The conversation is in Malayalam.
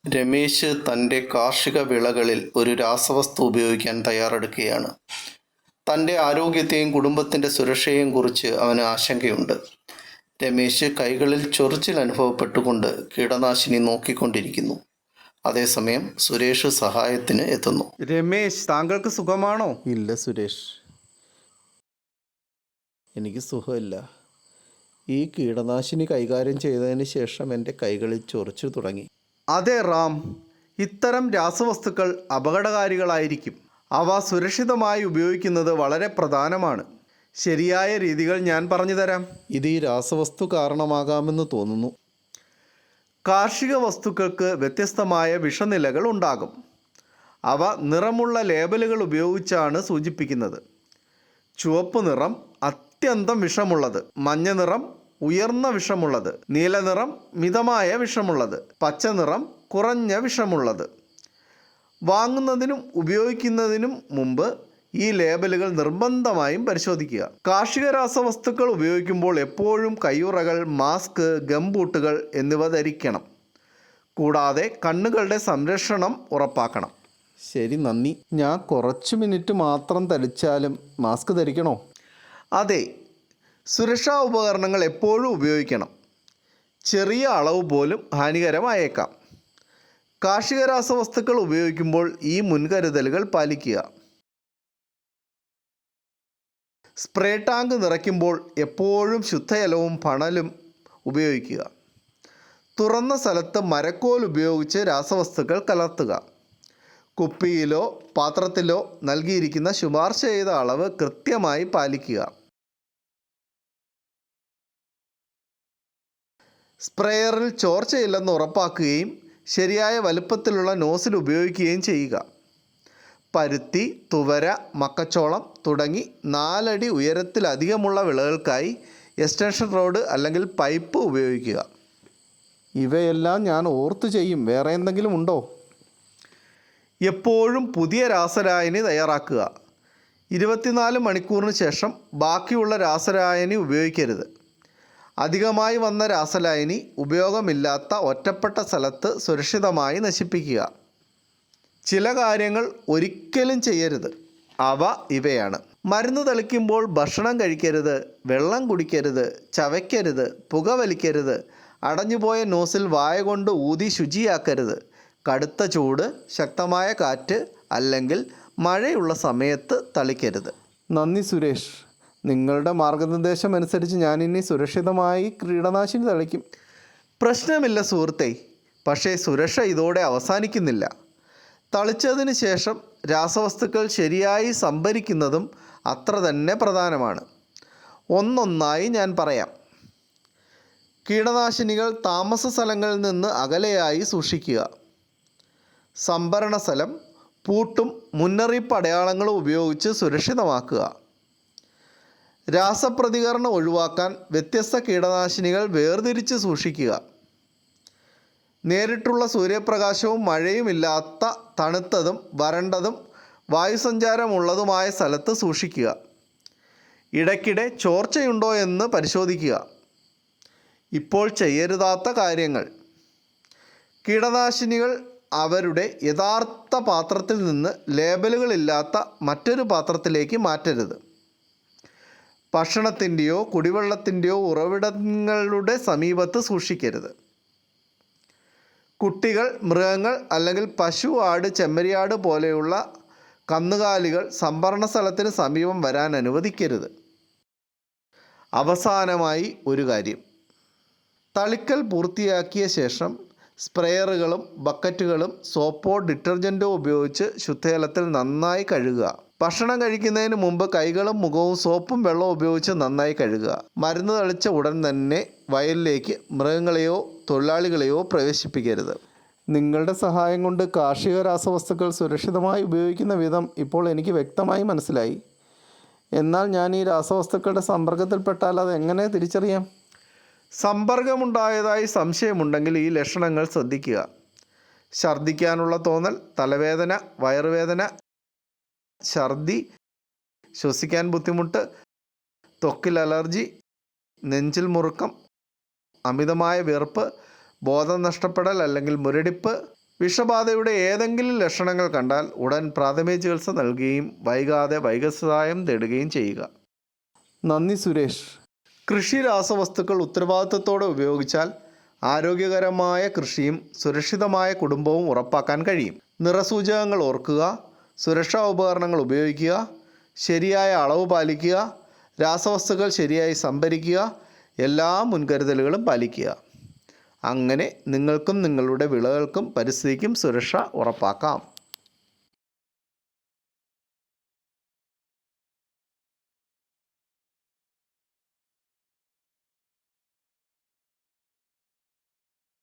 രമേശ് തൻ്റെ കാർഷിക വിളകളിൽ ഒരു രാസവസ്തു ഉപയോഗിക്കാൻ തയ്യാറെടുക്കുകയാണ്. തൻ്റെ ആരോഗ്യത്തെയും കുടുംബത്തിൻ്റെ സുരക്ഷയെയും കുറിച്ച് അവന് ആശങ്കയുണ്ട്. രമേശ് കൈകളിൽ ചൊറിച്ചിൽ അനുഭവപ്പെട്ടുകൊണ്ട് കീടനാശിനി നോക്കിക്കൊണ്ടിരിക്കുന്നു. അതേസമയം സുരേഷ് സഹായത്തിന് എത്തുന്നു. രമേശ്, താങ്കൾക്ക് സുഖമാണോ? ഇല്ല സുരേഷ്, എനിക്ക് സുഖമില്ല. ഈ കീടനാശിനി കൈകാര്യം ചെയ്തതിന് ശേഷം എൻ്റെ കൈകളിൽ ചൊറിച്ചു തുടങ്ങി. അതെ റാം, ഇത്തരം രാസവസ്തുക്കൾ അപകടകാരികളായിരിക്കും. അവ സുരക്ഷിതമായി ഉപയോഗിക്കുന്നത് വളരെ പ്രധാനമാണ്. ശരിയായ രീതികൾ ഞാൻ പറഞ്ഞു തരാം. ഇത് ഈ രാസവസ്തു കാരണമാകാമെന്ന് തോന്നുന്നു. കാർഷിക വസ്തുക്കൾക്ക് വ്യത്യസ്തമായ വിഷനിലകൾ ഉണ്ടാകും. അവ നിറമുള്ള ലേബലുകൾ ഉപയോഗിച്ചാണ് സൂചിപ്പിക്കുന്നത്. ചുവപ്പ് നിറം അത്യന്തം വിഷമുള്ളത്, മഞ്ഞ നിറം ഉയർന്ന വിഷമുള്ളത്, നീല നിറം മിതമായ വിഷമുള്ളത്, പച്ച നിറം കുറഞ്ഞ വിഷമുള്ളത്. വാങ്ങുന്നതിനും ഉപയോഗിക്കുന്നതിനും മുമ്പ് ഈ ലേബലുകൾ നിർബന്ധമായും പരിശോധിക്കുക. കാർഷിക രാസവസ്തുക്കൾ ഉപയോഗിക്കുമ്പോൾ എപ്പോഴും കയ്യുറകൾ, മാസ്ക്, ഗംബൂട്ടുകൾ എന്നിവ ധരിക്കണം. കൂടാതെ കണ്ണുകളുടെ സംരക്ഷണം ഉറപ്പാക്കണം. ശരി, നന്ദി. ഞാൻ കുറച്ച് മിനിറ്റ് മാത്രം ധരിച്ചാലും മാസ്ക് ധരിക്കണോ? അതെ, സുരക്ഷാ ഉപകരണങ്ങൾ എപ്പോഴും ഉപയോഗിക്കണം. ചെറിയ അളവ് പോലും ഹാനികരമായേക്കാം. കാർഷിക രാസവസ്തുക്കൾ ഉപയോഗിക്കുമ്പോൾ ഈ മുൻകരുതലുകൾ പാലിക്കുക. സ്പ്രേ ടാങ്ക് നിറയ്ക്കുമ്പോൾ എപ്പോഴും ശുദ്ധജലവും ഫണലും ഉപയോഗിക്കുക. തുറന്ന സ്ഥലത്ത് മരക്കോൽ ഉപയോഗിച്ച് രാസവസ്തുക്കൾ കലർത്തുക. കുപ്പിയിലോ പാത്രത്തിലോ നൽകിയിരിക്കുന്ന ശുപാർശ ചെയ്ത അളവ് കൃത്യമായി പാലിക്കുക. സ്പ്രേയറിൽ ചോർച്ചയില്ലെന്ന് ഉറപ്പാക്കുകയും ശരിയായ വലുപ്പത്തിലുള്ള നോസിൽ ഉപയോഗിക്കുകയും ചെയ്യുക. പരുത്തി, തുവര, മക്കച്ചോളം തുടങ്ങി 4 അടി ഉയരത്തിലധികമുള്ള വിളകൾക്കായി എക്സ്റ്റൻഷൻ റോഡ് അല്ലെങ്കിൽ പൈപ്പ് ഉപയോഗിക്കുക. ഇവയെല്ലാം ഞാൻ ഓർത്തു ചെയ്യും. വേറെ എന്തെങ്കിലും ഉണ്ടോ? എപ്പോഴും പുതിയ രാസലായനി തയ്യാറാക്കുക. 24 മണിക്കൂറിന് ശേഷം ബാക്കിയുള്ള രാസലായനി ഉപയോഗിക്കരുത്. അധികമായി വന്ന രാസലായനി ഉപയോഗമില്ലാത്ത ഒറ്റപ്പെട്ട സ്ഥലത്ത് സുരക്ഷിതമായി നശിപ്പിക്കുക. ചില കാര്യങ്ങൾ ഒരിക്കലും ചെയ്യരുത്. അവ ഇവയാണ്: മരുന്ന് തളിക്കുമ്പോൾ ഭക്ഷണം കഴിക്കരുത്, വെള്ളം കുടിക്കരുത്, ചവയ്ക്കരുത്, പുകവലിക്കരുത്, അടഞ്ഞുപോയ നോസിൽ വായ കൊണ്ട് ഊതി ശുചിയാക്കരുത്, കടുത്ത ചൂട്, ശക്തമായ കാറ്റ് അല്ലെങ്കിൽ മഴയുള്ള സമയത്ത് തളിക്കരുത്. നന്ദി സുരേഷ്. നിങ്ങളുടെ മാർഗനിർദ്ദേശം അനുസരിച്ച് ഞാനിനി സുരക്ഷിതമായി കീടനാശിനി തളിക്കും. പ്രശ്നമില്ല സുഹൃത്തേ, പക്ഷേ സുരക്ഷ ഇതോടെ അവസാനിക്കുന്നില്ല. തളിച്ചതിന് ശേഷം രാസവസ്തുക്കൾ ശരിയായി സംഭരിക്കുന്നതും അത്ര തന്നെ പ്രധാനമാണ്. ഒന്നൊന്നായി ഞാൻ പറയാം. കീടനാശിനികൾ താമസ സ്ഥലങ്ങളിൽ നിന്ന് അകലെയായി സൂക്ഷിക്കുക. സംഭരണ സ്ഥലം പൂട്ടും മുന്നറിയിപ്പ് അടയാളങ്ങളും ഉപയോഗിച്ച് സുരക്ഷിതമാക്കുക. രാസപ്രതികരണം ഒഴിവാക്കാൻ വ്യത്യസ്ത കീടനാശിനികൾ വേർതിരിച്ച് സൂക്ഷിക്കുക. നേരിട്ടുള്ള സൂര്യപ്രകാശവും മഴയും ഇല്ലാത്ത തണുത്തതും വരണ്ടതും വായുസഞ്ചാരമുള്ളതുമായ സ്ഥലത്ത് സൂക്ഷിക്കുക. ഇടയ്ക്കിടെ ചോർച്ചയുണ്ടോ എന്ന് പരിശോധിക്കുക. ഇപ്പോൾ ചെയ്യരുതാത്ത കാര്യങ്ങൾ: കീടനാശിനികൾ അവരുടെ യഥാർത്ഥ പാത്രത്തിൽ നിന്ന് ലേബലുകളില്ലാത്ത മറ്റൊരു പാത്രത്തിലേക്ക് മാറ്റരുത്. ഭക്ഷണത്തിൻ്റെയോ കുടിവെള്ളത്തിൻ്റെയോ ഉറവിടങ്ങളുടെ സമീപത്ത് സൂക്ഷിക്കരുത്. കുട്ടികൾ, മൃഗങ്ങൾ അല്ലെങ്കിൽ പശു, ആട്, ചെമ്മരിയാട് പോലെയുള്ള കന്നുകാലികൾ സംഭരണ സ്ഥലത്തിന് സമീപം വരാൻ അനുവദിക്കരുത്. അവസാനമായി ഒരു കാര്യം: തളിക്കൽ പൂർത്തിയാക്കിയ ശേഷം സ്പ്രേയറുകളും ബക്കറ്റുകളും സോപ്പോ ഡിറ്റർജൻറ്റോ ഉപയോഗിച്ച് ശുദ്ധജലത്തിൽ നന്നായി കഴുകുക. ഭക്ഷണം കഴിക്കുന്നതിന് മുമ്പ് കൈകളും മുഖവും സോപ്പും വെള്ളവും ഉപയോഗിച്ച് നന്നായി കഴുകുക. മരുന്ന് തളിച്ച ഉടൻ തന്നെ വയലിലേക്ക് മൃഗങ്ങളെയോ തൊഴിലാളികളെയോ പ്രവേശിപ്പിക്കരുത്. നിങ്ങളുടെ സഹായം കൊണ്ട് കാർഷിക രാസവസ്തുക്കൾ സുരക്ഷിതമായി ഉപയോഗിക്കുന്ന വിധം ഇപ്പോൾ എനിക്ക് വ്യക്തമായി മനസ്സിലായി. എന്നാൽ ഞാൻ ഈ രാസവസ്തുക്കളുടെ സമ്പർക്കത്തിൽപ്പെട്ടാൽ അത് എങ്ങനെ തിരിച്ചറിയാം? സമ്പർക്കമുണ്ടായതായി സംശയമുണ്ടെങ്കിൽ ഈ ലക്ഷണങ്ങൾ ശ്രദ്ധിക്കുക: ഛർദ്ദിക്കാനുള്ള തോന്നൽ, തലവേദന, വയറുവേദന, ഛർദി, ശ്വസിക്കാൻ ബുദ്ധിമുട്ട്, ത്വക്കിൽ അലർജി, നെഞ്ചിൽ മുറുക്കം, അമിതമായ വിയർപ്പ്, ബോധം നഷ്ടപ്പെടൽ അല്ലെങ്കിൽ മുരടിപ്പ്, വിഷബാധയുടെ ഏതെങ്കിലും ലക്ഷണങ്ങൾ കണ്ടാൽ ഉടൻ പ്രാഥമിക ചികിത്സ നൽകുകയും വൈകാതെ വൈദ്യസഹായം തേടുകയും ചെയ്യുക. നന്ദി സുരേഷ്. കൃഷി രാസവസ്തുക്കൾ ഉത്തരവാദിത്തത്തോടെ ഉപയോഗിച്ചാൽ ആരോഗ്യകരമായ കൃഷിയും സുരക്ഷിതമായ കുടുംബവും ഉറപ്പാക്കാൻ കഴിയും. നിറസൂചകങ്ങൾ ഓർക്കുക, സുരക്ഷാ ഉപകരണങ്ങൾ ഉപയോഗിക്കുക, ശരിയായ അളവ് പാലിക്കുക, രാസവസ്തുക്കൾ ശരിയായി സംഭരിക്കുക, എല്ലാ മുൻകരുതലുകളും പാലിക്കുക. അങ്ങനെ നിങ്ങൾക്കും നിങ്ങളുടെ വിളകൾക്കും പരിസ്ഥിതിക്കും സുരക്ഷ ഉറപ്പാക്കാം.